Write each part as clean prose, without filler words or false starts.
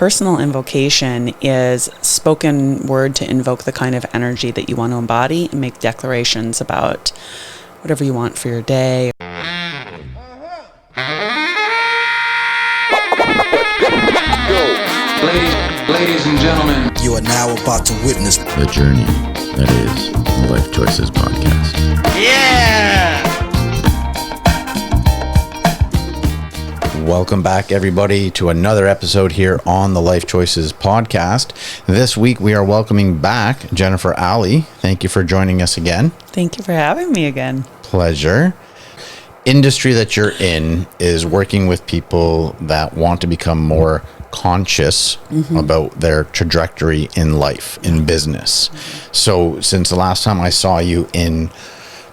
Personal invocation is spoken word to invoke the kind of energy that you want to embody and make declarations about whatever you want for your day. Ladies and gentlemen, you are now about to witness the journey that is the Life Choices podcast. Yeah! Welcome back, everybody, to another episode here on the Life Choices podcast. This week, we are welcoming back Jennifer Ally. Thank you for joining us again. Thank you for having me again. Pleasure. Industry that you're in is working with people that want to become more conscious about their trajectory in life, in business. So since the last time I saw you in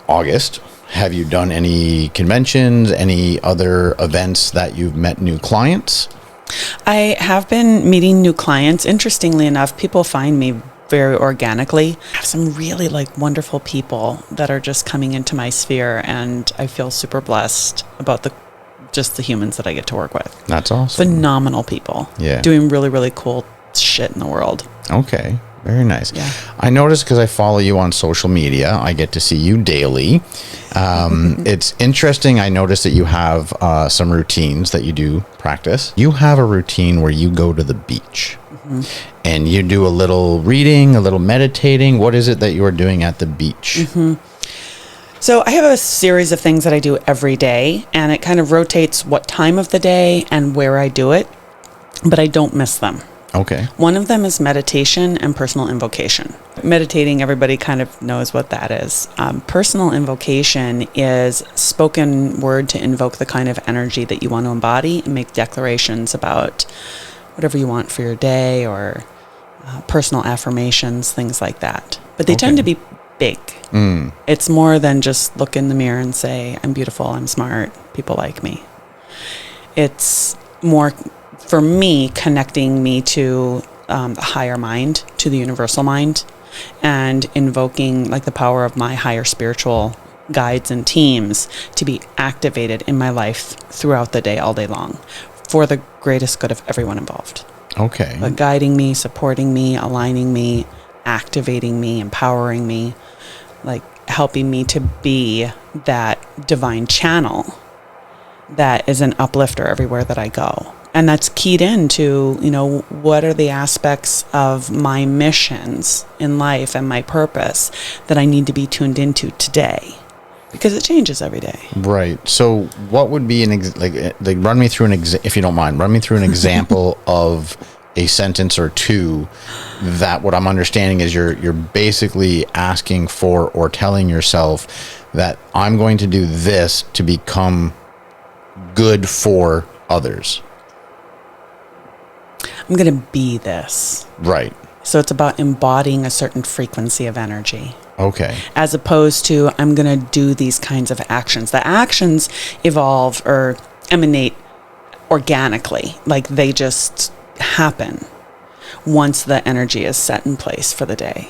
August, have you done any conventions, any other events that you've met new clients? I have been meeting new clients. Interestingly enough, people find me very organically. I have some really wonderful people that are just coming into my sphere, and I feel super blessed about the humans that I get to work with. That's awesome. Phenomenal people. Yeah. Doing really, really cool shit in the world. Okay. Very nice. Yeah. I noticed because I follow you on social media, I get to see you daily. It's interesting. I noticed that you have some routines that you do practice. You have a routine where you go to the beach and you do a little reading, a little meditating. What is it that you are doing at the beach? So I have a series of things that I do every day, and it kind of rotates what time of the day and where I do it, but I don't miss them. Okay. One of them is meditation and personal invocation. Meditating, everybody kind of knows what that is. Personal invocation is spoken word to invoke the kind of energy that you want to embody and make declarations about whatever you want for your day, or personal affirmations, things like that. But they tend to be big. It's more than just look in the mirror and say, I'm beautiful, I'm smart, people like me. It's more, for me, connecting me to the higher mind, to the universal mind, and invoking the power of my higher spiritual guides and teams to be activated in my life throughout the day, all day long, for the greatest good of everyone involved. Okay. But guiding me, supporting me, aligning me, activating me, empowering me, helping me to be that divine channel that is an uplifter everywhere that I go. And that's keyed into, what are the aspects of my missions in life and my purpose that I need to be tuned into today, because it changes every day. Right. So what would be run me through if you don't mind, run me through an example of a sentence or two that what I'm understanding is you're basically asking for or telling yourself that I'm going to do this to become good for others. I'm going to be this. Right. So it's about embodying a certain frequency of energy. Okay. As opposed to, I'm going to do these kinds of actions. The actions evolve or emanate organically. They just happen once the energy is set in place for the day.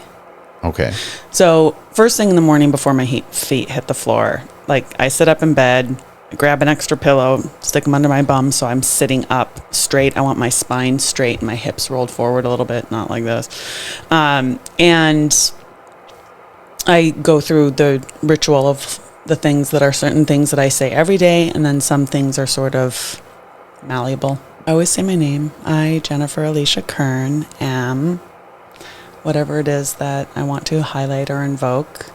Okay. So first thing in the morning before my feet hit the floor, I sit up in bed, grab an extra pillow, stick them under my bum so I'm sitting up straight. I want my spine straight and my hips rolled forward a little bit, not like this. And I go through the ritual of the things that are certain things that I say every day, and then some things are sort of malleable. I always say my name. I, Jennifer Ally Kern, am whatever it is that I want to highlight or invoke.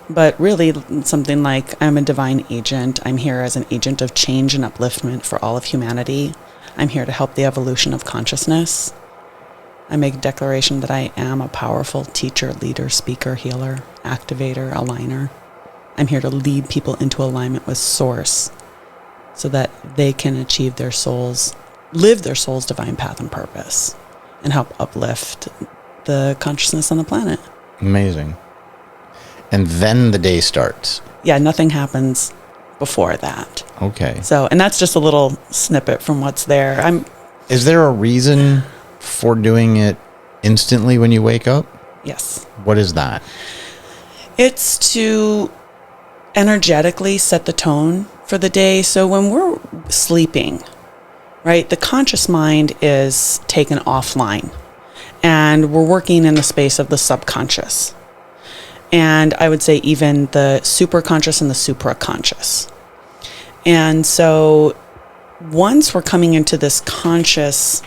But really something like, I'm a divine agent. I'm here as an agent of change and upliftment for all of humanity. I'm here to help the evolution of consciousness. I make a declaration that I am a powerful teacher, leader, speaker, healer, activator, aligner. I'm here to lead people into alignment with Source so that they can achieve their souls, live their soul's divine path and purpose, and help uplift the consciousness on the planet. Amazing. And then the day starts. Yeah, nothing happens before that. Okay. So, and that's just a little snippet from what's there. Is there a reason for doing it instantly when you wake up? Yes. What is that? It's to energetically set the tone for the day. So when we're sleeping, right? The conscious mind is taken offline, and we're working in the space of the subconscious. And I would say even the superconscious and the supraconscious. And so once we're coming into this conscious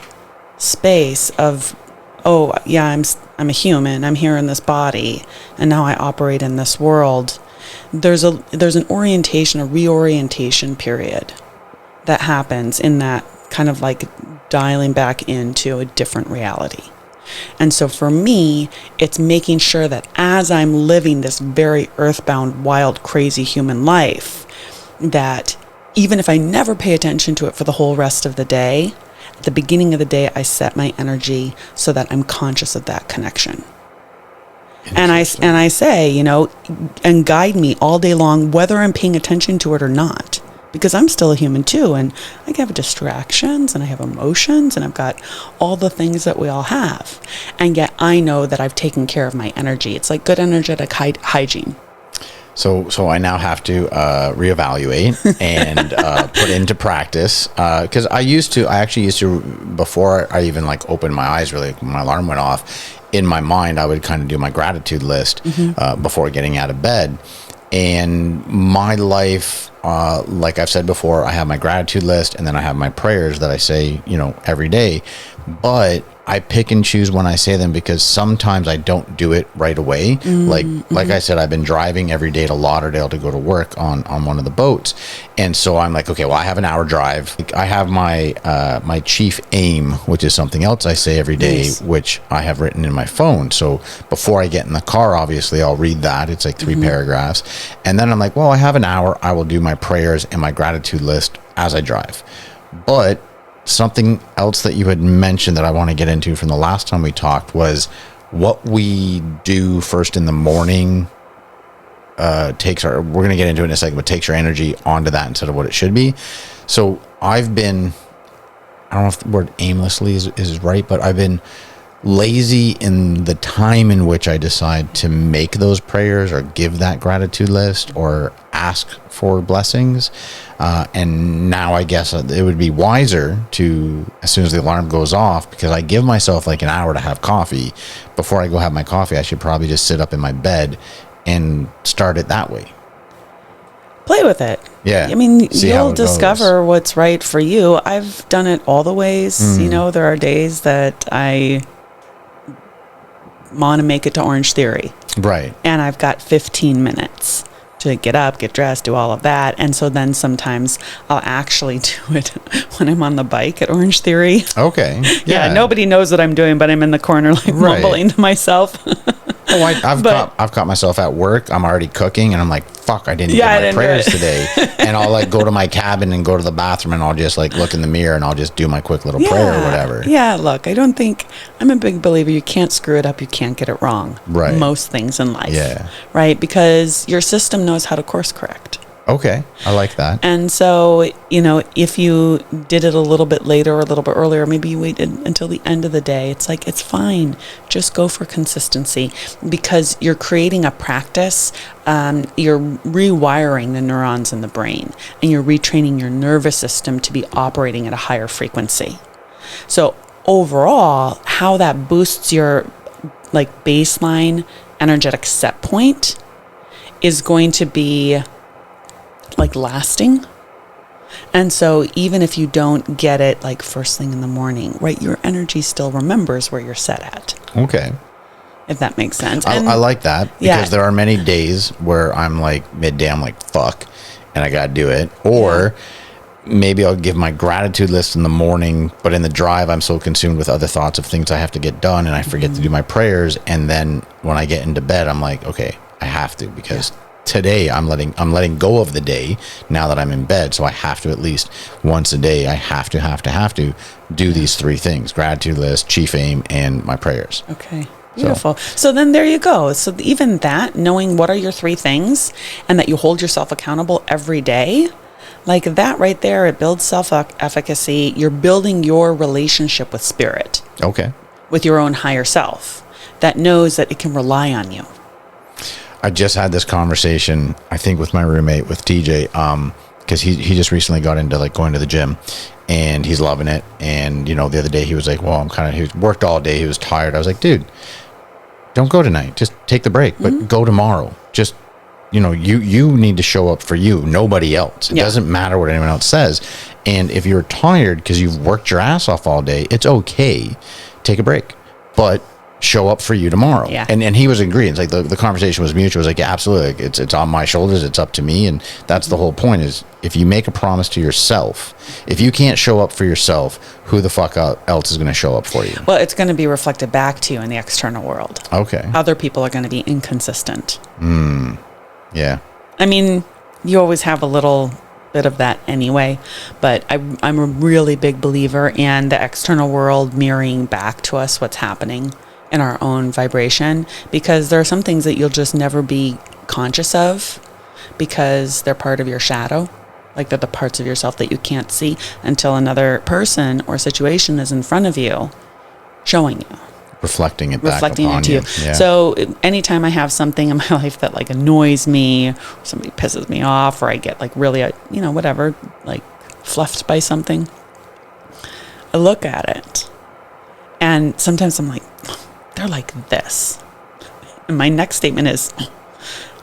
space of, oh yeah, I'm a human, I'm here in this body, and now I operate in this world, there's an orientation, a reorientation period that happens in that kind of like dialing back into a different reality. And so for me, it's making sure that as I'm living this very earthbound, wild, crazy human life, that even if I never pay attention to it for the whole rest of the day, at the beginning of the day, I set my energy so that I'm conscious of that connection. And I say, and guide me all day long, whether I'm paying attention to it or not. Because I'm still a human too, and I have distractions, and I have emotions, and I've got all the things that we all have. And yet I know that I've taken care of my energy. It's like good energetic hygiene. So I now have to reevaluate and put into practice, because I actually used to, before I even like opened my eyes, really, when my alarm went off, in my mind I would kind of do my gratitude list before getting out of bed. And my life, like I've said before, I have my gratitude list, and then I have my prayers that I say, every day. But I pick and choose when I say them, because sometimes I don't do it right away. Like I said, I've been driving every day to Lauderdale to go to work on one of the boats. And so I'm like, okay, well, I have an hour drive. I have my my chief aim, which is something else I say every day, nice, which I have written in my phone. So before I get in the car, obviously, I'll read that. It's like 3 paragraphs. And then I'm like, well, I have an hour. I will do my prayers and my gratitude list as I drive. But something else that you had mentioned that I want to get into from the last time we talked was what we do first in the morning we're going to get into it in a second, but takes your energy onto that instead of what it should be. So I've been, I don't know if the word aimlessly is right, but I've been lazy in the time in which I decide to make those prayers or give that gratitude list or ask for blessings. And now I guess it would be wiser to, as soon as the alarm goes off, because I give myself like an hour to have coffee. Before I go have my coffee, I should probably just sit up in my bed and start it that way. Play with it. Yeah. I mean, you'll discover what's right for you. I've done it all the ways. There are days that I want to make it to Orange Theory. Right. And I've got 15 minutes to get up, get dressed, do all of that. And so then sometimes I'll actually do it when I'm on the bike at Orange Theory. Okay. Yeah. Nobody knows what I'm doing, but I'm in the corner like mumbling to myself. Oh, I've caught myself at work. I'm already cooking, and I'm like, "Fuck, I didn't get my prayers today." And I'll like go to my cabin and go to the bathroom, and I'll just like look in the mirror, and I'll just do my quick little prayer or whatever. Yeah, look, I'm a big believer. You can't screw it up. You can't get it wrong. Right. Most things in life. Yeah. Right, because your system knows how to course correct. Okay, I like that. And so, if you did it a little bit later or a little bit earlier, maybe you waited until the end of the day, it's like, it's fine. Just go for consistency, because you're creating a practice. You're rewiring the neurons in the brain, and you're retraining your nervous system to be operating at a higher frequency. So overall, how that boosts your like baseline energetic set point is going to be like lasting. And so even if you don't get it like first thing in the morning, right, your energy still remembers where you're set at. Okay. If that makes sense. I like that, because there are many days where I'm like midday, I'm like, fuck, and I got to do it. Or maybe I'll give my gratitude list in the morning, but in the drive, I'm so consumed with other thoughts of things I have to get done, and I forget to do my prayers. And then when I get into bed, I'm like, okay, I have to, because today I'm letting go of the day now that I'm in bed. So I have to, at least once a day, I have to do these 3 things: gratitude list, chief aim, and my prayers. Okay. Beautiful. So then there you go. So even that, knowing what are your 3 things and that you hold yourself accountable every day, like that right there, it builds self-efficacy. You're building your relationship with spirit. Okay. With your own higher self that knows that it can rely on you. I just had this conversation, I think, with my roommate, with TJ, because he just recently got into like going to the gym, and he's loving it. And you know, the other day he was like, well, he worked all day, he was tired. I was like, dude, don't go tonight, just take the break, but go tomorrow. Just, you know, you need to show up for you, nobody else. It doesn't matter what anyone else says. And if you're tired because you've worked your ass off all day, it's okay, take a break, but show up for you tomorrow. Yeah. And he was agreeing. It's like the conversation was mutual. It was like, yeah, absolutely. Like, it's on my shoulders. It's up to me. And that's the whole point, is if you make a promise to yourself, if you can't show up for yourself, who the fuck else is going to show up for you? Well, it's going to be reflected back to you in the external world. Okay. Other people are going to be inconsistent. Yeah. I mean, you always have a little bit of that anyway, but I'm a really big believer in the external world mirroring back to us what's happening in our own vibration, because there are some things that you'll just never be conscious of because they're part of your shadow, like they're the parts of yourself that you can't see until another person or situation is in front of you showing you, reflecting it to you. Yeah. So anytime I have something in my life that like annoys me, or somebody pisses me off, or I get like really, whatever, like fluffed by something, I look at it, and sometimes I'm like, they're like this, and my next statement is,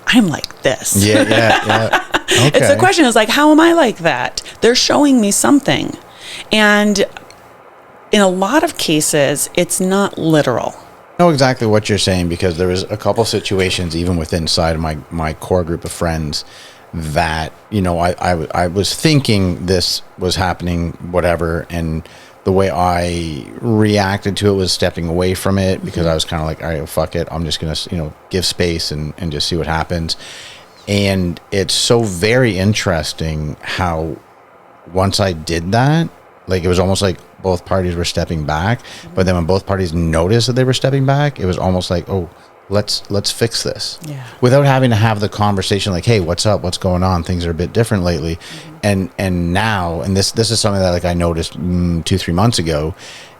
I'm like this. Yeah. Okay. It's a question. It's like, how am I like that? They're showing me something, and in a lot of cases, it's not literal. I know exactly what you're saying, because there was a couple situations even within inside of my core group of friends that, you know, I was thinking this was happening, whatever, and the way I reacted to it was stepping away from it, because I was kind of like, all right, fuck it, I'm just gonna, you know, give space and just see what happens. And it's so very interesting how once I did that, like it was almost like both parties were stepping back, but then when both parties noticed that they were stepping back, it was almost like, oh, let's fix this, without having to have the conversation like, hey, what's up, what's going on, things are a bit different lately. And now, and this is something that like I noticed 2-3 months ago,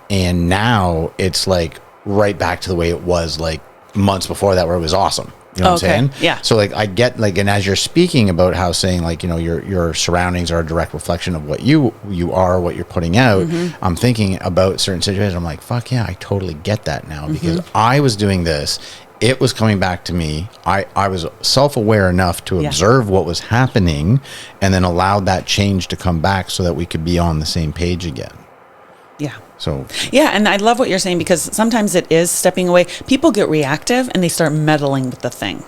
and now it's like right back to the way it was like months before that, where it was awesome. You know what I'm saying? Yeah. So like I get like, and as you're speaking about how saying like, you know, your surroundings are a direct reflection of what you are, what you're putting out. I'm thinking about certain situations. I'm like, fuck yeah, I totally get that now, because I was doing this. It was coming back to me. I was self-aware enough to observe what was happening, and then allowed that change to come back so that we could be on the same page again. Yeah. So yeah, and I love what you're saying, because sometimes it is stepping away. People get reactive and they start meddling with the thing.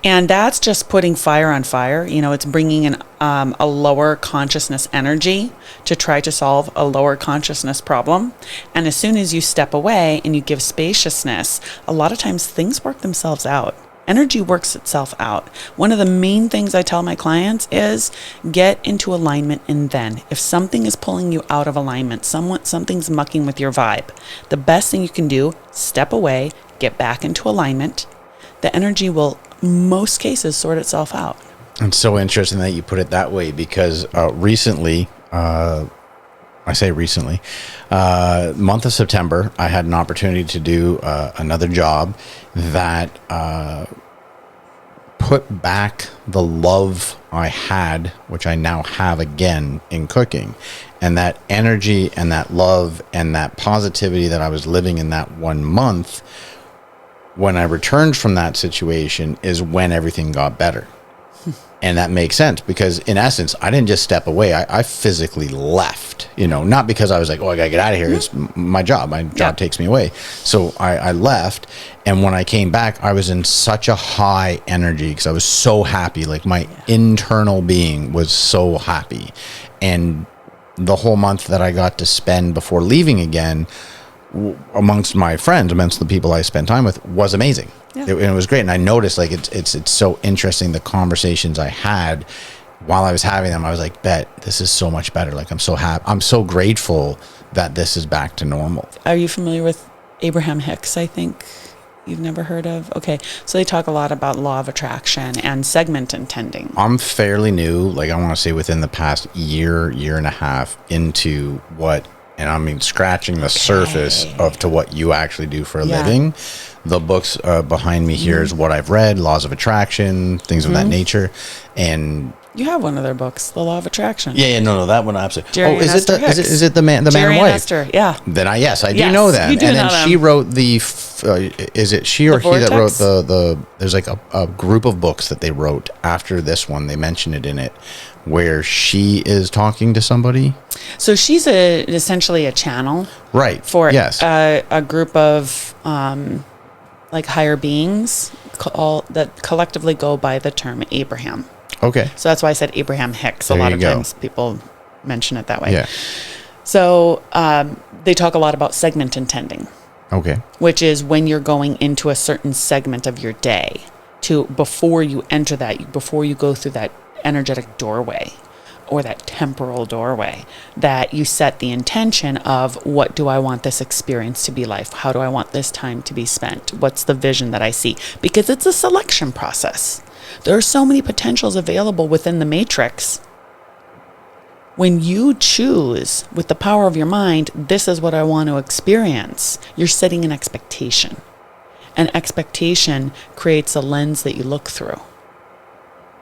And that's just putting fire on fire. You know, it's bringing in a lower consciousness energy to try to solve a lower consciousness problem. And as soon as you step away and you give spaciousness, a lot of times things work themselves out. Energy works itself out. One of the main things I tell my clients is get into alignment, and then if something is pulling you out of alignment, something's mucking with your vibe, the best thing you can do, step away, get back into alignment. The energy will, in most cases, sort itself out. It's so interesting that you put it that way, because recently, month of September, I had an opportunity to do another job that put back the love I had, which I now have again in cooking. And that energy and that love and that positivity that I was living in that 1 month, when I returned from that situation, is when everything got better. And that makes sense, because in essence, I didn't just step away. I physically left, you know, not because I was like, oh, I got to get out of here. It's my job. My job takes me away. So I left. And when I came back, I was in such a high energy, because I was so happy. Like my internal being was so happy. And the whole month that I got to spend before leaving again, amongst my friends, amongst the people I spent time with, was amazing. Yeah. It was great. And I noticed like it's so interesting, the conversations I had while I was having them. I was like, this is so much better. Like I'm so happy. I'm so grateful that this is back to normal. Are you familiar with Abraham Hicks? I think you've never heard of. Okay. So they talk a lot about law of attraction and segment intending. I'm fairly new, like I want to say within the past year and a half into what, and I mean, scratching the surface to what you actually do for a living. The books behind me here is what I've read, laws of attraction, things of that nature. And You have one of their books, The Law of Attraction. Yeah, no, that one absolutely. Jerry and Esther Hicks. Is it the man Jerry and and wife? Esther, yeah. Then I do know that. You do and know then them. she wrote is it she or he that wrote Vortex? the there's like a group of books that they wrote after this one. They mention it in it where she is talking to somebody. So she's essentially a channel. Right. For yes. a group of like higher beings that collectively go by the term Abraham. Okay. So that's why I said Abraham Hicks. There A lot you of go. times people mention it that way. Yeah. So they talk a lot about segment intending. Okay. Which is when you're going into a certain segment of your day before you enter that, before you go through that energetic doorway or that temporal doorway, that you set the intention of what do I want this experience to be like? How do I want this time to be spent? What's the vision that I see? Because it's a selection process. There are so many potentials available within the matrix. When you choose with the power of your mind, this is what I want to experience, you're setting an expectation. An expectation creates a lens that you look through.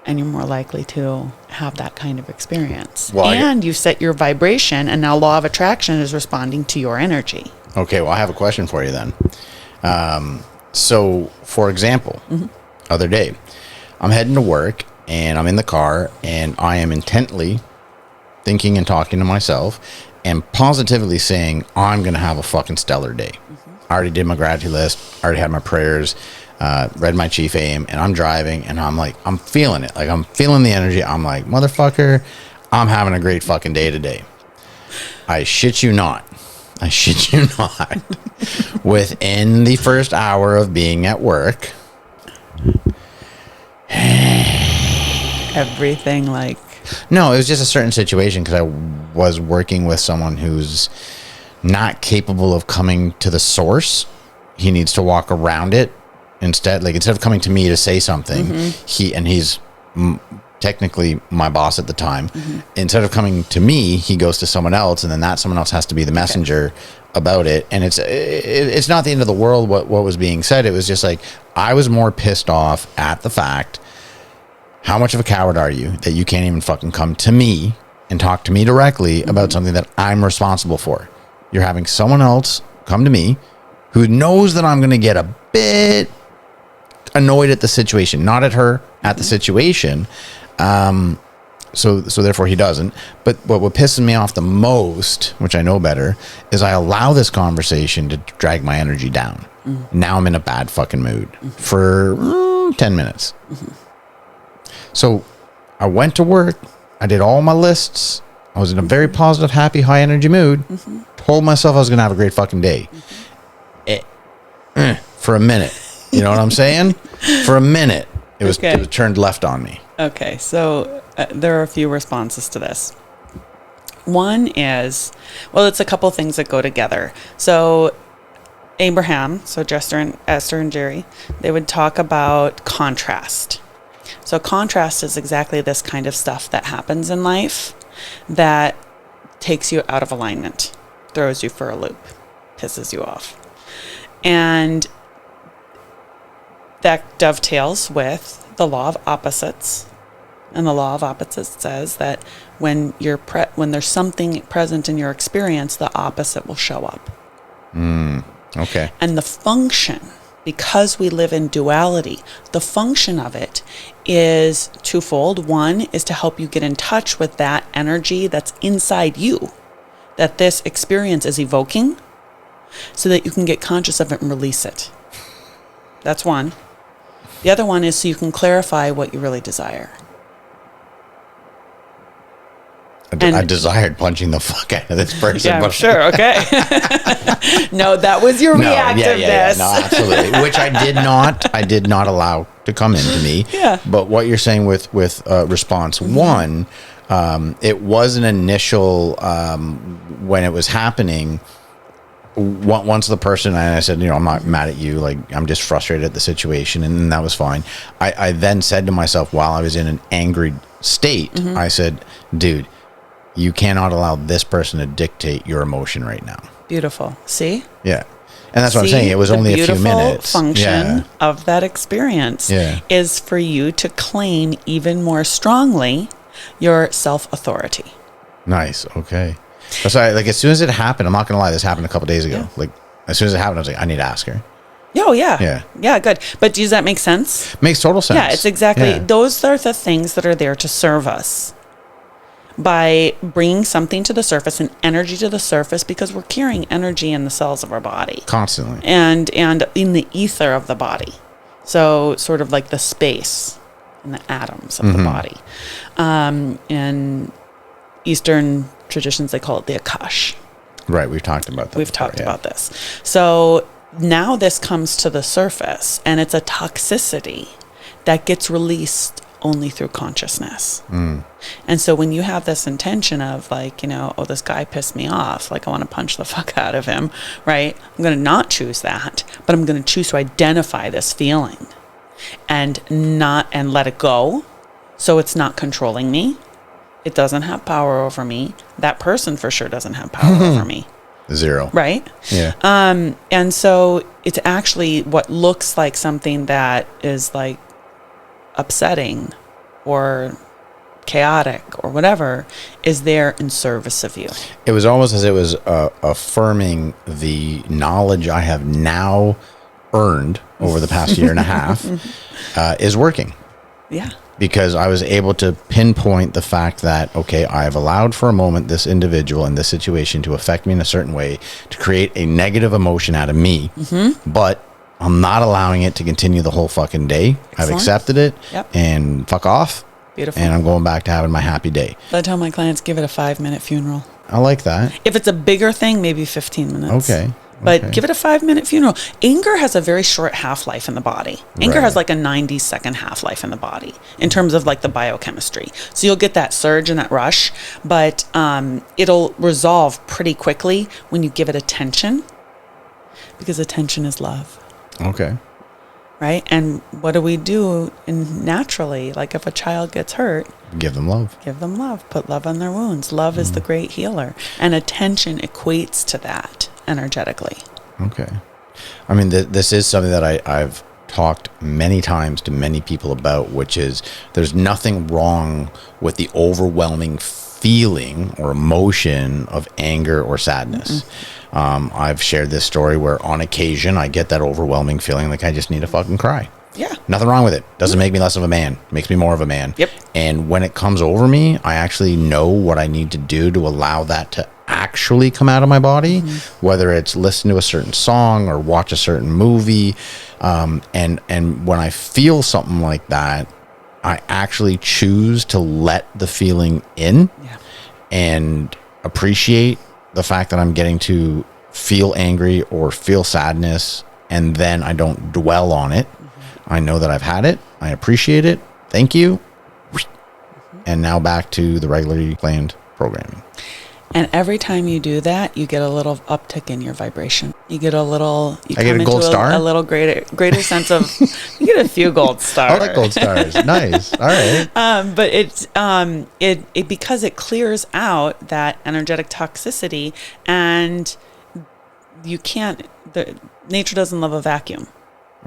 And you're more likely to have that kind of experience. Well, and you set your vibration, and now law of attraction is responding to your energy. Okay, well, I have a question for you then. So, for example, other day, I'm heading to work, and I'm in the car, and I am intently thinking and talking to myself, and positively saying, I'm going to have a fucking stellar day. I already did my gratitude list, already had my prayers, read my chief aim, and I'm driving, and I'm like, I'm feeling it. Like, I'm feeling the energy. I'm like, motherfucker, I'm having a great fucking day today. I shit you not. Within the first hour of being at work, Everything like... no, it was just a certain situation because I was working with someone who's not capable of coming to the source. He needs to walk around it instead. Like, instead of coming to me to say something, he's technically my boss at the time. Instead of coming to me, he goes to someone else, and then that someone else has to be the messenger about it. And it's not the end of the world what was being said. It was just like, I was more pissed off at the fact, how much of a coward are you that you can't even fucking come to me and talk to me directly about something that I'm responsible for? You're having someone else come to me who knows that I'm going to get a bit annoyed at the situation, not at her, at the situation. So therefore he doesn't. But what pisses me off the most, which I know better, is I allow this conversation to drag my energy down. Now I'm in a bad fucking mood for 10 minutes. So I went to work. I did all my lists. I was in a very positive, happy, high energy mood. Told myself I was going to have a great fucking day. For a minute. You know what I'm saying? For a minute. It was turned left on me. Okay, so there are a few responses to this. One is, well, it's a couple things that go together. So Abraham, so Esther and Jerry, they would talk about contrast. So contrast is exactly this kind of stuff that happens in life that takes you out of alignment, throws you for a loop, pisses you off. And that dovetails with the law of opposites. And the law of opposites says that when there's something present in your experience, the opposite will show up. Okay. And the function, because we live in duality, the function of it is twofold. One is to help you get in touch with that energy that's inside you, that this experience is evoking, so that you can get conscious of it and release it. That's one. The other one is so you can clarify what you really desire. I desired punching the fuck out of this person. Yeah, I'm sure. Okay. No, that was your reactiveness. Yeah. No, absolutely. Which I did not allow to come into me. Yeah. But what you're saying with response one, it was an initial, when it was happening, once the person, and I said, I'm not mad at you, like, I'm just frustrated at the situation, and that was fine. I then said to myself, while I was in an angry state, I said, dude, you cannot allow this person to dictate your emotion right now. Beautiful. See? Yeah. And that's what I'm saying. It was only a few minutes. The function of that experience Yeah. is for you to claim even more strongly Your self-authority. Nice. Okay. That's why, like, as soon as it happened, I'm not going to lie, this happened a couple days ago. Yeah. Like, as soon as it happened, I was like, I need to ask her. Oh, yeah. Yeah. Yeah, good. But does that make sense? Makes total sense. Yeah, it's exactly, Yeah. those are the things that are there to serve us by bringing something to the surface and energy to the surface, because we're carrying energy in the cells of our body. Constantly. And in the ether of the body. So sort of like the space and the atoms of the body. In Eastern traditions, they call it the Akash. Right. We've talked about that. We've talked about this. So now this comes to the surface, and it's a toxicity that gets released only through consciousness. And so when you have this intention of like, oh, this guy pissed me off, like I want to punch the fuck out of him, right? I'm going to not choose that, but I'm going to choose to identify this feeling and let it go. So it's not controlling me. It doesn't have power over me. That person for sure doesn't have power over me. Zero. Right? Yeah. And so it's actually what looks like something that is like upsetting or chaotic or whatever is there in service of you. It was almost as it was affirming the knowledge I have now earned over the past year and a half is working. Yeah. Because I was able to pinpoint the fact that, okay, I've allowed for a moment this individual in this situation to affect me in a certain way, to create a negative emotion out of me, but I'm not allowing it to continue the whole fucking day. I've accepted it and fuck off. Beautiful. And I'm going back to having my happy day. I tell my clients, give it a 5-minute funeral. I like that. If it's a bigger thing, maybe 15 minutes. Okay. But give it a 5-minute funeral. Anger has a very short half-life in the body. Anger has like a 90-second half-life in the body in terms of like the biochemistry. So you'll get that surge and that rush, but it'll resolve pretty quickly when you give it attention, because attention is love. Okay. Right? And what do we do naturally? Like if a child gets hurt, Give them love. give them love. Put love on their wounds. Love is the great healer. And attention equates to that energetically. Okay. I mean, this is something that I've talked many times to many people about, which is there's nothing wrong with the overwhelming feeling or emotion of anger or sadness. I've shared this story where on occasion I get that overwhelming feeling like I just need to fucking cry. Yeah. Nothing wrong with it. Doesn't make me less of a man. Makes me more of a man. Yep. And when it comes over me, I actually know what I need to do to allow that to actually come out of my body, whether it's listen to a certain song or watch a certain movie. And when I feel something like that, I actually choose to let the feeling in and appreciate the fact that I'm getting to feel angry or feel sadness, and then I don't dwell on it. I know that I've had it. I appreciate it. Thank you. And now back to the regularly planned programming. And every time you do that, you get a little uptick in your vibration. You get a little. I get a gold star? A little greater sense of. You get a few gold stars. I like gold stars. Nice. All right. But it because it clears out that energetic toxicity, and you can't. Nature doesn't love a vacuum.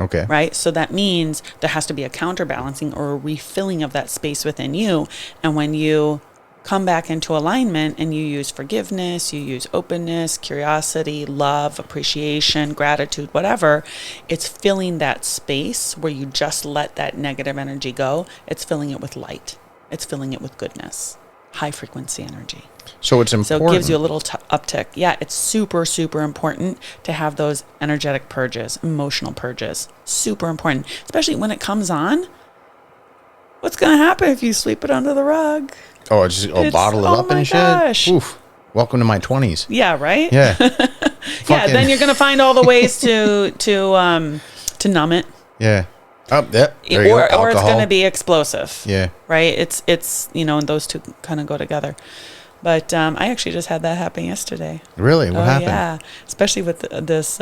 Okay. Right? So that means there has to be a counterbalancing or a refilling of that space within you. And when you come back into alignment and you use forgiveness, you use openness, curiosity, love, appreciation, gratitude, whatever, it's filling that space where you just let that negative energy go. It's filling it with light. It's filling it with goodness, high frequency energy. So it's important. So it gives you a little uptick. Yeah, it's super, super important to have those energetic purges, emotional purges. Super important, especially when it comes on. What's going to happen if you sweep it under the rug? Oh, just bottle it up and gosh. shit. Oof. Welcome to my 20s. Yeah, right? Yeah. Yeah, then you're going to find all the ways to numb it. Yeah. Oh, yep. There you go. Or it's Alcohol. going to be explosive. Yeah. Right? It's and those two kind of go together. But I actually just had that happen yesterday. Really? What happened? Yeah, especially with this.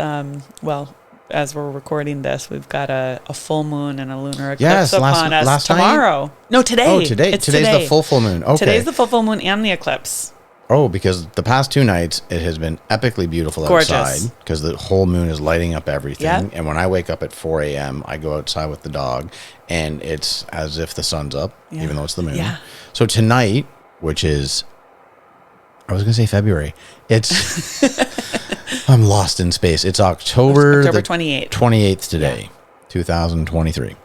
As we're recording this, we've got a full moon and a lunar eclipse upon us tomorrow. No, today. Oh, today. Today's the full moon. Okay. Today's the full moon and the eclipse. Oh, because the past 2 nights, it has been epically beautiful Gorgeous. outside because the whole moon is lighting up everything. Yep. And when I wake up at 4 a.m., I go outside with the dog, and it's as if the sun's up, Yeah. even though it's the moon. Yeah. So tonight, which is, I was going to say February. It's, I'm lost in space. It's October 28th. 28th today, 2023.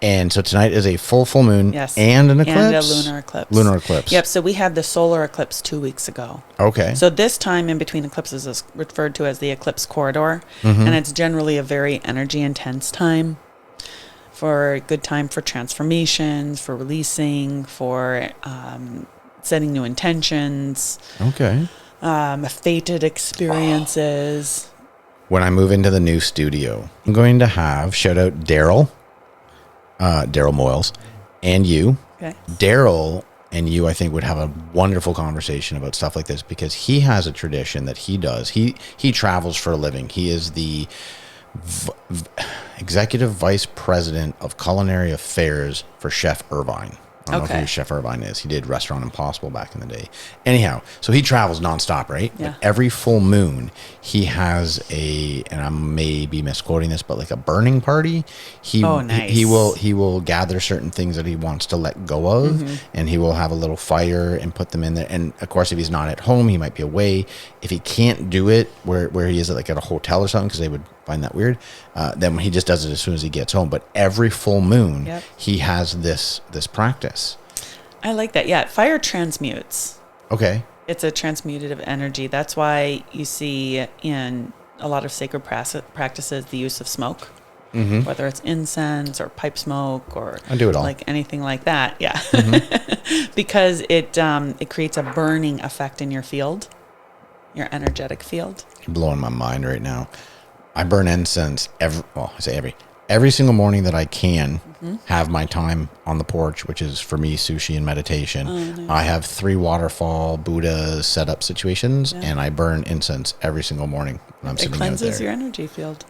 And so tonight is a full moon Yes. and an eclipse. And a lunar eclipse. Lunar eclipse. Yep. So we had the solar eclipse 2 weeks ago. Okay. So this time in between eclipses is referred to as the eclipse corridor. And it's generally a very energy intense time, for a good time for transformations, for releasing, for setting new intentions, Okay. fated experiences. When I move into the new studio, I'm going to have, shout out Daryl Moyles, and you. Okay. Daryl and you, I think, would have a wonderful conversation about stuff like this because he has a tradition that he does. He travels for a living. He is the executive vice president of culinary affairs for Chef Irvine. I don't know Okay. who Chef Irvine is. He did Restaurant Impossible back in the day. Anyhow, so he travels nonstop, right? Yeah. But every full moon, he has and I may be misquoting this, but like a burning party. Oh, nice. He will gather certain things that he wants to let go of, and he will have a little fire and put them in there. And of course, if he's not at home, he might be away. If he can't do it where he is like at a hotel or something, because they would find that weird, then he just does it as soon as he gets home. But every full moon, Yep. he has this practice. I like that. Yeah. Fire transmutes. Okay. It's a transmutative energy. That's why you see in a lot of sacred practices the use of smoke, whether it's incense or pipe smoke or I do it all. like anything like that. Yeah, because it creates a burning effect in your field, your energetic field. You're blowing my mind right now. I burn incense every single morning that I can have my time on the porch, which is for me sushi and meditation. Nice. I have 3 waterfall Buddha setup situations, and I burn incense every single morning when I'm It sitting out cleanses there. your energy field.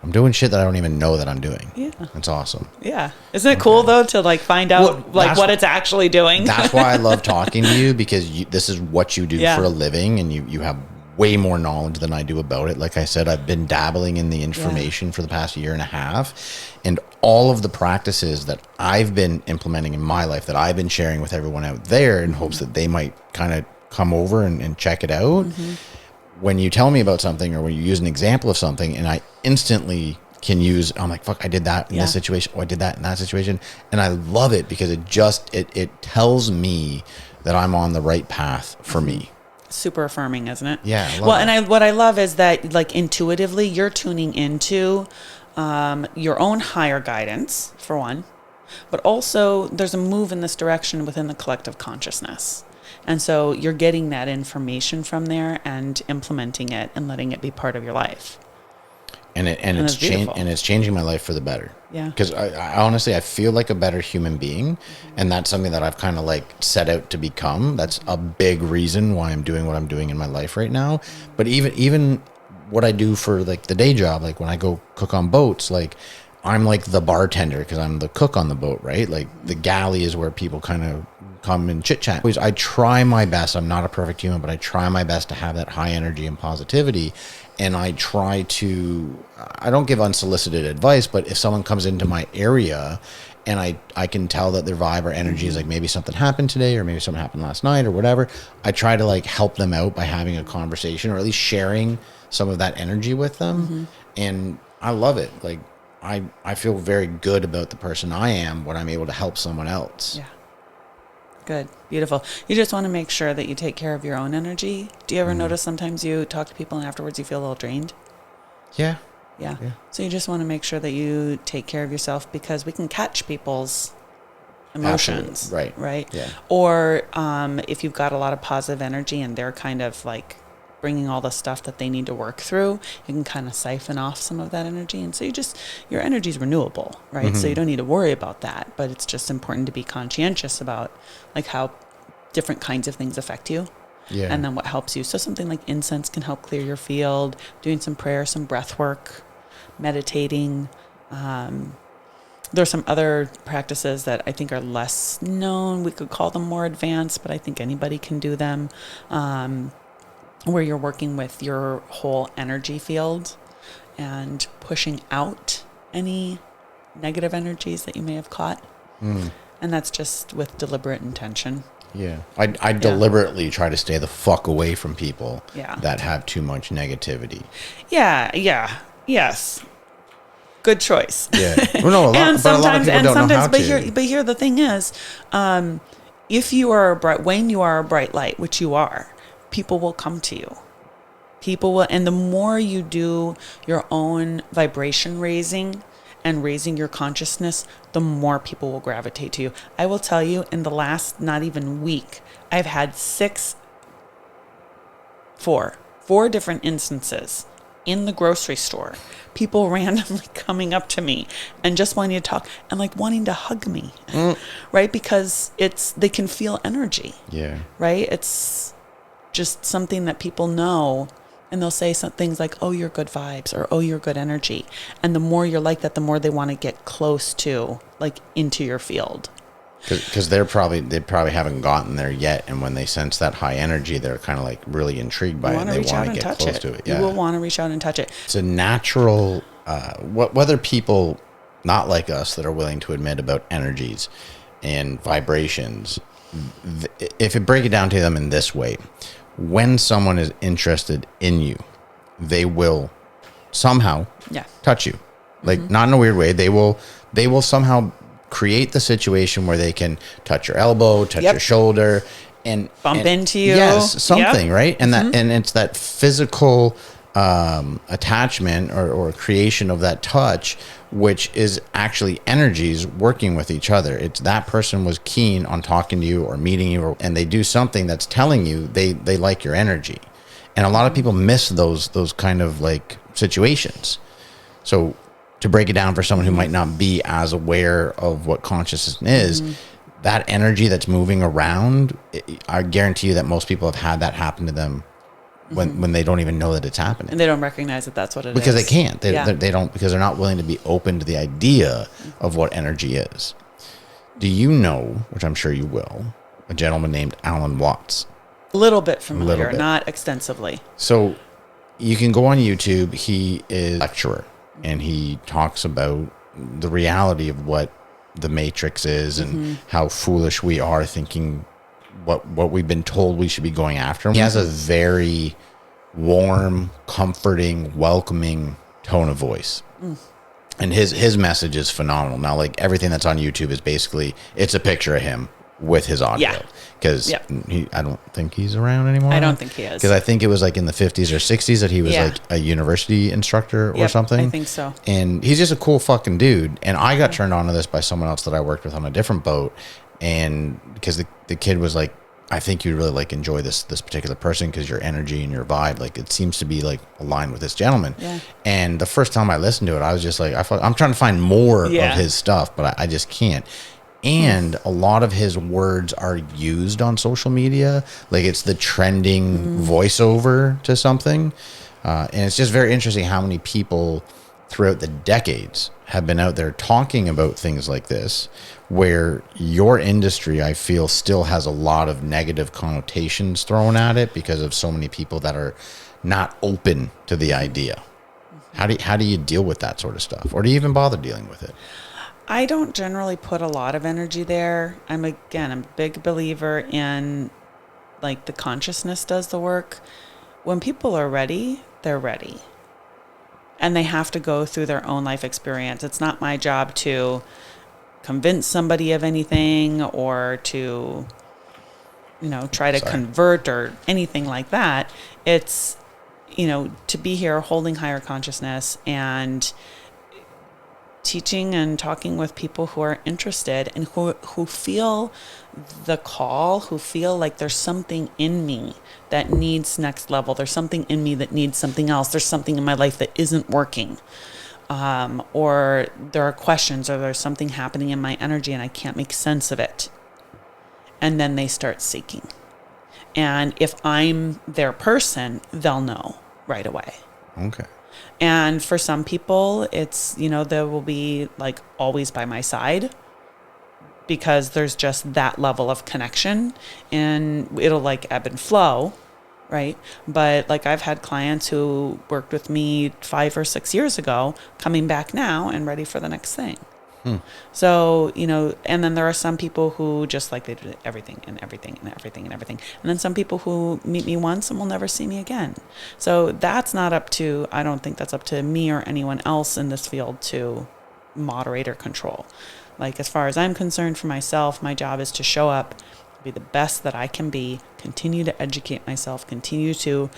I'm doing shit that I don't even know that I'm doing. Yeah. That's awesome. Yeah, isn't it cool though to like find out Well, like that's- what it's actually doing? That's why I love talking to you, because this is what you do Yeah. for a living, and you have way more knowledge than I do about it. Like I said, I've been dabbling in the information for the past year and a half, and all of the practices that I've been implementing in my life that I've been sharing with everyone out there in hopes that they might kind of come over and check it out. When you tell me about something, or when you use an example of something and I instantly can use, I'm like, fuck, I did that in this situation. Oh, I did that in that situation. And I love it because it tells me that I'm on the right path for me. Super affirming, isn't it? Yeah, I love Well, that. and what I love is that like intuitively you're tuning into your own higher guidance for one, but also there's a move in this direction within the collective consciousness. And so you're getting that information from there and implementing it and letting it be part of your life. And it's beautiful. it's changing my life for the better. Yeah. Because I honestly, I feel like a better human being, and that's something that I've kind of like set out to become. That's a big reason why I'm doing what I'm doing in my life right now. But even what I do for like the day job, like when I go cook on boats, like I'm like the bartender because I'm the cook on the boat, right? Like the galley is where people kind of come and chit chat. I try my best. I'm not a perfect human, but I try my best to have that high energy and positivity. And I try to, I don't give unsolicited advice, but if someone comes into my area and I can tell that their vibe or energy is like maybe something happened today or maybe something happened last night or whatever, I try to like help them out by having a conversation or at least sharing some of that energy with them. And I love it. Like I feel very good about the person I am when I'm able to help someone else. Yeah. Good. Beautiful. You just want to make sure that you take care of your own energy. Do you ever notice sometimes you talk to people and afterwards you feel a little drained? Yeah. Yeah. So you just want to make sure that you take care of yourself because we can catch people's emotions. Absolutely. Right. Right. Yeah. Or if you've got a lot of positive energy and they're kind of like bringing all the stuff that they need to work through, you can kind of siphon off some of that energy. And so your energy is renewable, right? So you don't need to worry about that, but it's just important to be conscientious about like how different kinds of things affect you. Yeah. And then what helps you. So something like incense can help clear your field, doing some prayer, some breath work, meditating, There's some other practices that I think are less known. We could call them more advanced, but I think anybody can do them, where you're working with your whole energy field and pushing out any negative energies that you may have caught. And that's just with deliberate intention. Yeah. I deliberately try to stay the fuck away from people that have too much negativity. Yes. Good choice. Yeah. Well, no, And sometimes, know how but here the thing is, if you are when you are a bright light, which you are, people will come to you. People will, and the more you do your own vibration raising and raising your consciousness, the more people will gravitate to you. I will tell you, in the last not even week, I've had four different instances in the grocery store, people randomly coming up to me and just wanting to talk and like wanting to hug me, right? Because they can feel energy, right? It's just something that people know. And they'll say some things like, oh, you're good vibes, or oh, you're good energy. And the more you're like that, the more they want to get close to, like, into your field. Because they probably haven't gotten there yet. And when they sense that high energy, they're kind of like really intrigued by it. And they want to get close to it. Yeah. You will want to reach out and touch it. It's a natural, whether people not like us that are willing to admit about energies and vibrations, if you break it down to them in this way, when someone is interested in you, they will somehow touch you. Like, not in a weird way. They will somehow create the situation where they can touch your elbow, touch your shoulder, and bump into you. Yes, something, right? And and it's that physical attachment or creation of that touch, which is actually energies working with each other. It's that person was keen on talking to you or meeting you, and they do something that's telling you they like your energy. And a lot of people miss those kind of like situations. So to break it down for someone who might not be as aware of what consciousness is, that energy that's moving around, I guarantee you that most people have had that happen to them when they don't even know that it's happening. And they don't recognize that that's what it is. Because they can't. They don't, because they're not willing to be open to the idea of what energy is. Do you know, which I'm sure you will, a gentleman named Alan Watts? A little bit familiar, not extensively. So you can go on YouTube. He is a lecturer, and he talks about the reality of what the Matrix is and how foolish we are thinking what we've been told we should be going after. He has a very warm, comforting, welcoming tone of voice. And his message is phenomenal. Now, like, everything that's on YouTube is basically, it's a picture of him with his audio. Because I don't think he's around anymore. I don't think he is. Because I think it was like in the 50s or 60s that he was like a university instructor or something. I think so. And he's just a cool fucking dude. And I got turned on to this by someone else that I worked with on a different boat. And because the kid was like, I think you'd really like enjoy this particular person because your energy and your vibe, like, it seems to be like aligned with this gentleman. And the first time I listened to it, I was just like, I'm trying to find more of his stuff, but I just can't. And a lot of his words are used on social media. Like, it's the trending voiceover to something. And it's just very interesting how many people throughout the decades have been out there talking about things like this, where your industry, I feel, still has a lot of negative connotations thrown at it because of so many people that are not open to the idea. How do you deal with that sort of stuff? Or do you even bother dealing with it? I don't generally put a lot of energy there. I'm a big believer in, like, the consciousness does the work. When people are ready, they're ready. And they have to go through their own life experience. It's not my job to convince somebody of anything or to, try to convert or anything like that. It's, to be here holding higher consciousness and teaching and talking with people who are interested and who feel the call, who feel like there's something in me that needs next level. There's something in me that needs something else. There's something in my life that isn't working. Or there are questions, or there's something happening in my energy and I can't make sense of it. And then they start seeking. And if I'm their person, they'll know right away. Okay. And for some people, it's, you know, they will be like always by my side because there's just that level of connection, and it'll like ebb and flow, right? But like I've had clients who worked with me 5 or 6 years ago coming back now and ready for the next thing. So, you know, and then there are some people who just like they do everything and everything and everything and everything. And then some people who meet me once and will never see me again. So that's not up to, I don't think that's up to me or anyone else in this field to moderate or control. Like, as far as I'm concerned for myself, my job is to show up, be the best that I can be, continue to educate myself, continue to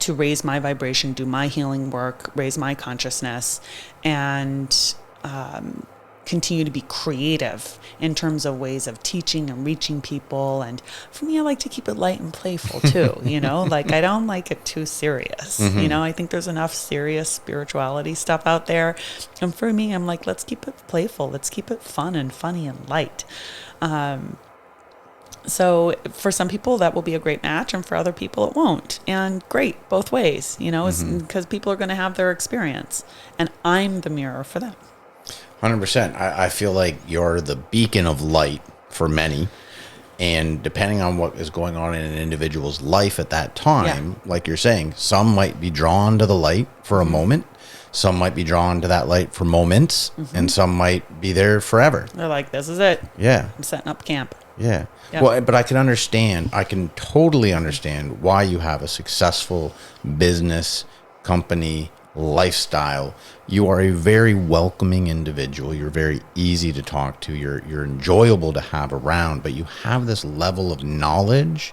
raise my vibration, do my healing work, raise my consciousness, and continue to be creative in terms of ways of teaching and reaching people. And for me, I like to keep it light and playful too, you know, like I don't like it too serious. You know, I think there's enough serious spirituality stuff out there. And for me, I'm like, let's keep it playful. Let's keep it fun and funny and light. So for some people that will be a great match, and for other people it won't. And great, both ways, you know, because people are going to have their experience, and I'm the mirror for them. 100%. I feel like you're the beacon of light for many. And depending on what is going on in an individual's life at that time, like you're saying, some might be drawn to the light for a moment. Some might be drawn to that light for moments. And some might be there forever. They're like, this is it. Yeah. I'm setting up camp. Yeah. Yeah. Well, but I can totally understand why you have a successful business, company, lifestyle. You are a very welcoming individual. You're very easy to talk to. You're enjoyable to have around, but you have this level of knowledge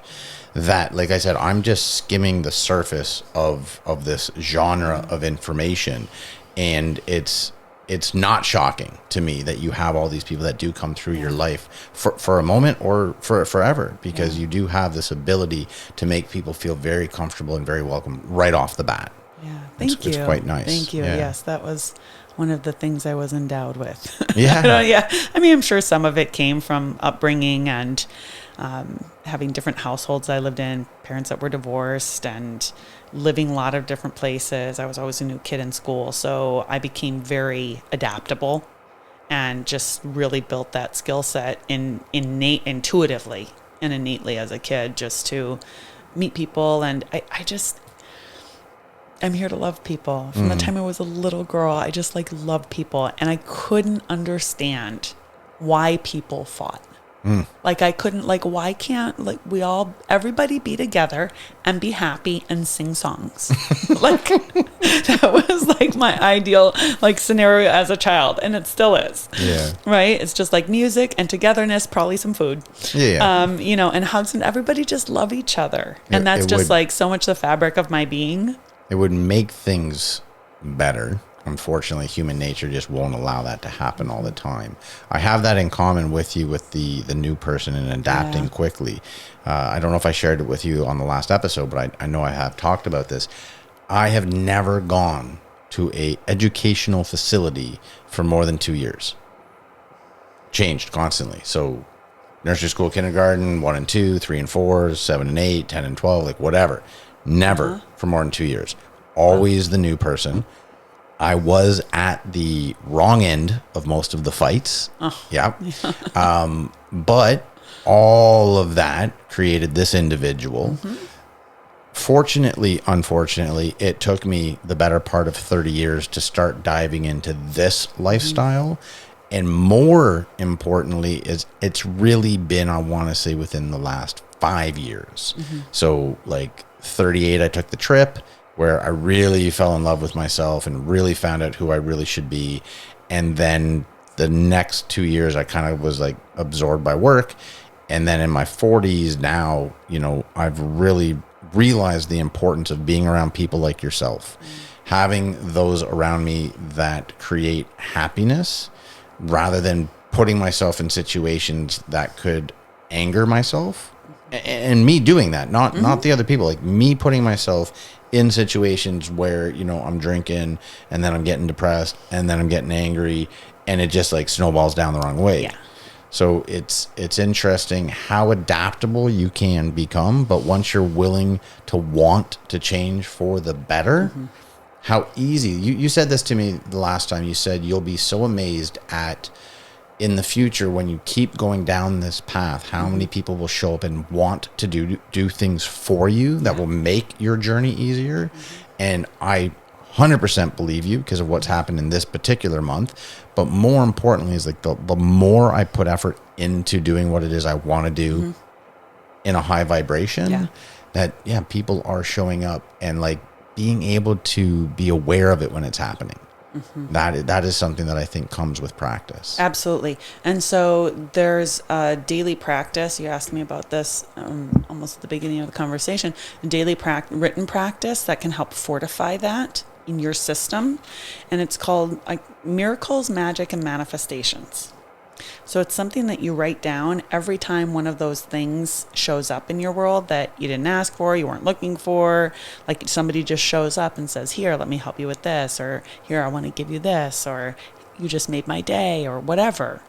that, like I said, I'm just skimming the surface of this genre of information, and it's not shocking to me that you have all these people that do come through your life for a moment or for forever, because you do have this ability to make people feel very comfortable and very welcome right off the bat. Yeah, thank you. It's quite nice. Thank you. Yeah. Yes, that was one of the things I was endowed with. Yeah. Yeah. I mean, I'm sure some of it came from upbringing and having different households I lived in, parents that were divorced, and living a lot of different places. I was always a new kid in school, so I became very adaptable and just really built that skill set intuitively and innately as a kid, just to meet people. And I'm here to love people. From the time I was a little girl, I just like loved people, and I couldn't understand why people fought. Like I couldn't, like, why can't like everybody be together and be happy and sing songs? Like that was like my ideal like scenario as a child, and it still is. Yeah. Right? It's just like music and togetherness, probably some food. Yeah. You know, and hugs, and everybody just love each other. And that's just like so much the fabric of my being. It would make things better. Unfortunately, human nature just won't allow that to happen all the time. I have that in common with you, with the new person and adapting quickly. I don't know if I shared it with you on the last episode, but I know I have talked about this. I have never gone to a educational facility for more than 2 years. Changed constantly. So nursery school, kindergarten, 1 and 2, 3 and 4, 7 and 8, 10 and 12, like whatever. Never for more than 2 years. Always the new person. I was at the wrong end of most of the fights. But all of that created this individual. Fortunately, unfortunately, it took me the better part of 30 years to start diving into this lifestyle. And more importantly, it's really been, I want to say, within the last 5 years. So like 38, I took the trip where I really fell in love with myself and really found out who I really should be. And then the next 2 years, I kind of was like absorbed by work. And then in my 40s now, you know, I've really realized the importance of being around people like yourself, having those around me that create happiness rather than putting myself in situations that could anger myself. And me doing that, not the other people, like me putting myself in situations where, you know, I'm drinking and then I'm getting depressed and then I'm getting angry and it just like snowballs down the wrong way. So it's interesting how adaptable you can become, but once you're willing to want to change for the better, how easy. You said this to me the last time. You said you'll be so amazed at in the future when you keep going down this path, how many people will show up and want to do things for you that will make your journey easier. And I 100% believe you because of what's happened in this particular month. But more importantly is like the more I put effort into doing what it is I want to do in a high vibration, that people are showing up and like being able to be aware of it when it's happening. That is something that I think comes with practice. Absolutely. And so there's a daily practice. You asked me about this almost at the beginning of the conversation. Daily written practice that can help fortify that in your system. And it's called Miracles, Magic, and Manifestations. So it's something that you write down every time one of those things shows up in your world that you didn't ask for, you weren't looking for. Like somebody just shows up and says, here, let me help you with this, or here, I want to give you this, or you just made my day, or whatever,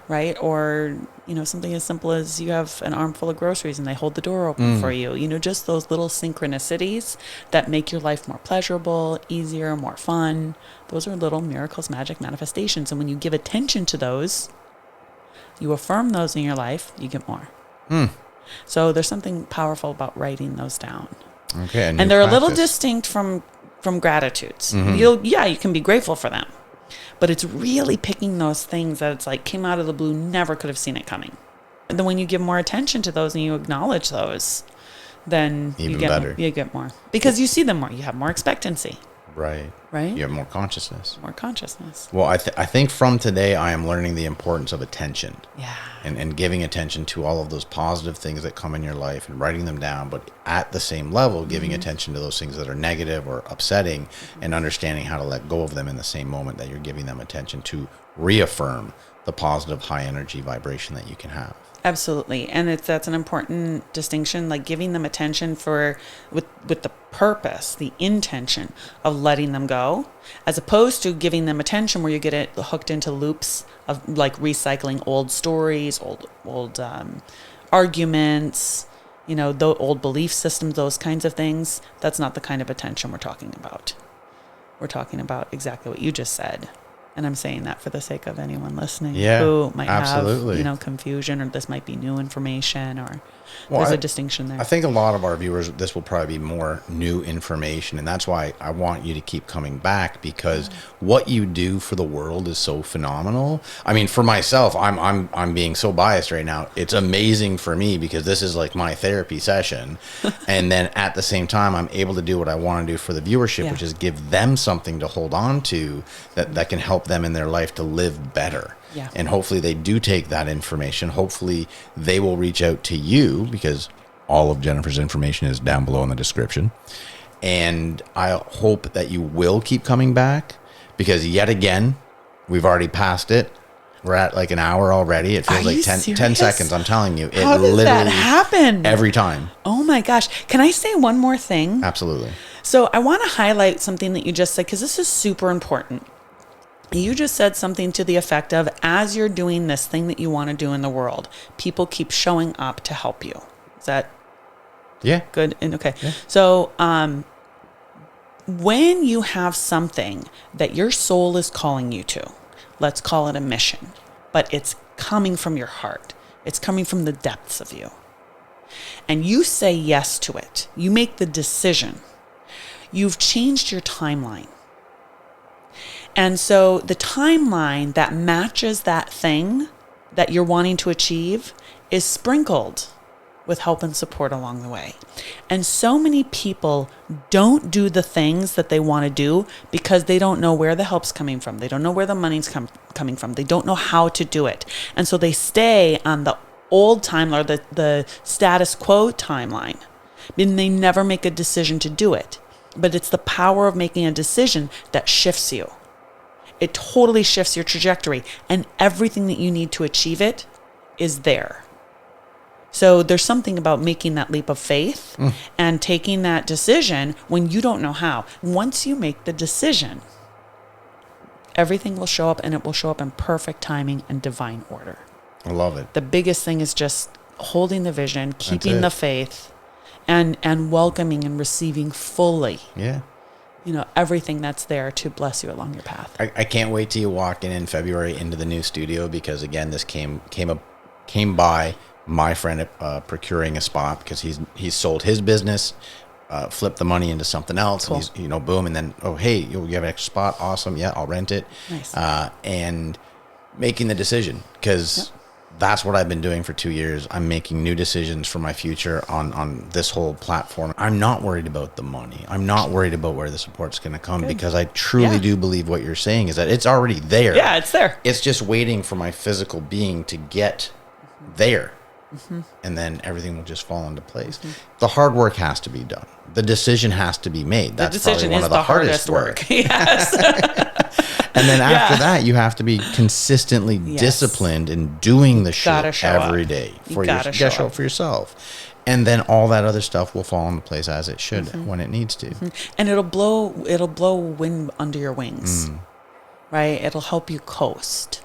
right? Or, something as simple as you have an armful of groceries and they hold the door open for you. Just those little synchronicities that make your life more pleasurable, easier, more fun. Those are little miracles, magic, manifestations. And when you give attention to those, you affirm those in your life, you get more. So there's something powerful about writing those down. Okay. And they're a little distinct from gratitudes. You can be grateful for them. But it's really picking those things that it's like came out of the blue, never could have seen it coming. And then when you give more attention to those and you acknowledge those, then Even you get better. You get more. Because you see them more. You have more expectancy. Right. You have more consciousness. More consciousness. Well, I think from today, I am learning the importance of attention. Yeah. And giving attention to all of those positive things that come in your life and writing them down, but at the same level, giving attention to those things that are negative or upsetting and understanding how to let go of them in the same moment that you're giving them attention to reaffirm the positive high energy vibration that you can have. Absolutely. And that's an important distinction, like giving them attention with the purpose, the intention of letting them go, as opposed to giving them attention where you get it hooked into loops of like recycling old stories, old arguments, the old belief systems, those kinds of things. That's not the kind of attention we're talking about. We're talking about exactly what you just said. And I'm saying that for the sake of anyone listening who might have, confusion, or this might be new information, or there's a distinction there. I think a lot of our viewers, this will probably be more new information. And that's why I want you to keep coming back, because what you do for the world is so phenomenal. I mean, for myself, I'm being so biased right now. It's amazing for me because this is like my therapy session. And then at the same time, I'm able to do what I want to do for the viewership, which is give them something to hold on to that can help them in their life to live better. Yeah. And hopefully they do take that information. Hopefully they will reach out to you, because all of Jennifer's information is down below in the description. And I hope that you will keep coming back, because yet again, we've already passed it. We're at like an hour already. It feels like 10 seconds. I'm telling you. How does that happen? Every time. Oh my gosh. Can I say one more thing? Absolutely. So I want to highlight something that you just said, because this is super important. You just said something to the effect of, as you're doing this thing that you want to do in the world, people keep showing up to help you. Is that good? And okay. Yeah. So when you have something that your soul is calling you to, let's call it a mission, but it's coming from your heart. It's coming from the depths of you. And you say yes to it. You make the decision. You've changed your timeline. And so the timeline that matches that thing that you're wanting to achieve is sprinkled with help and support along the way. And so many people don't do the things that they want to do because they don't know where the help's coming from. They don't know where the money's coming from. They don't know how to do it. And so they stay on the old timeline, or the status quo timeline. And they never make a decision to do it. But it's the power of making a decision that shifts you. It totally shifts your trajectory, and everything that you need to achieve it is there. So there's something about making that leap of faith and taking that decision when you don't know how. Once you make the decision, everything will show up, and it will show up in perfect timing and divine order. I love it. The biggest thing is just holding the vision, keeping it. the faith, and welcoming and receiving fully, Yeah. everything that's there to bless you along your path. I can't wait till you walk in February into the new studio, because again, this came by my friend procuring a spot, because he's sold his business, flipped the money into something else. Cool. And he's, boom. And then, oh, hey, you have an extra spot. Awesome. Yeah, I'll rent it. Nice. And making the decision, because that's what I've been doing for 2 years. I'm making new decisions for my future on this whole platform. I'm not worried about the money. I'm not worried about where the support's going to come, because I truly do believe what you're saying is that it's already there. Yeah, it's there. It's just waiting for my physical being to get there. And then everything will just fall into place. The hard work has to be done. The decision has to be made. That's the decision probably one is of the hardest work. Yes. And then after that, you have to be consistently disciplined in doing the shit every day for you gotta show up for yourself. And then all that other stuff will fall into place as it should when it needs to. And it'll blow wind under your wings. Right? It'll help you coast.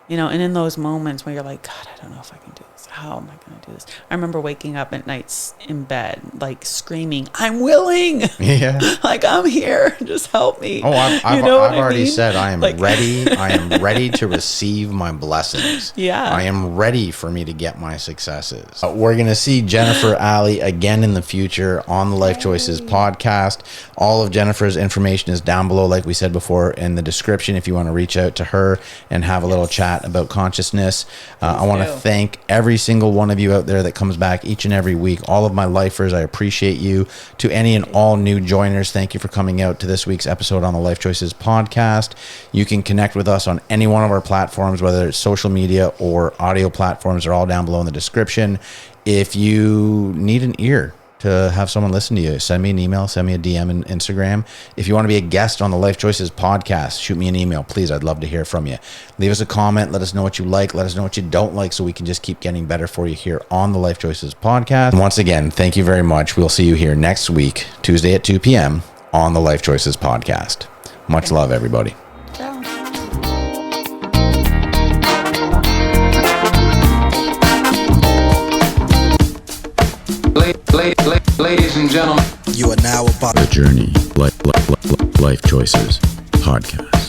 And in those moments where you're like, God, I don't know if I can do this. How am I going to do this? I remember waking up at nights in bed, like screaming, I'm willing. Yeah. Like, I'm here. Just help me. Oh, I've already said I am ready. I am ready to receive my blessings. Yeah. I am ready for me to get my successes. We're going to see Jennifer Ally again in the future on the Life Choices podcast. All of Jennifer's information is down below, like we said before, in the description if you want to reach out to her and have a little chat about consciousness. I want to thank every single one of you out there that comes back each and every week. All of my lifers, I appreciate you. To any and all new joiners, thank you for coming out to this week's episode on the Life Choices podcast. You can connect with us on any one of our platforms, whether it's social media or audio platforms. They're all down below in the description. If you need an ear to have someone listen to you, send me an email, send me a DM on Instagram. If you want to be a guest on the Life Choices podcast, shoot me an email, please. I'd love to hear from you. Leave us a comment. Let us know what you like. Let us know what you don't like, so we can just keep getting better for you here on the Life Choices podcast. And once again, thank you very much. We'll see you here next week, Tuesday at 2 p.m. on the Life Choices podcast. Much love, everybody. Ladies and gentlemen. You are now about The Journey, Life Choices podcast.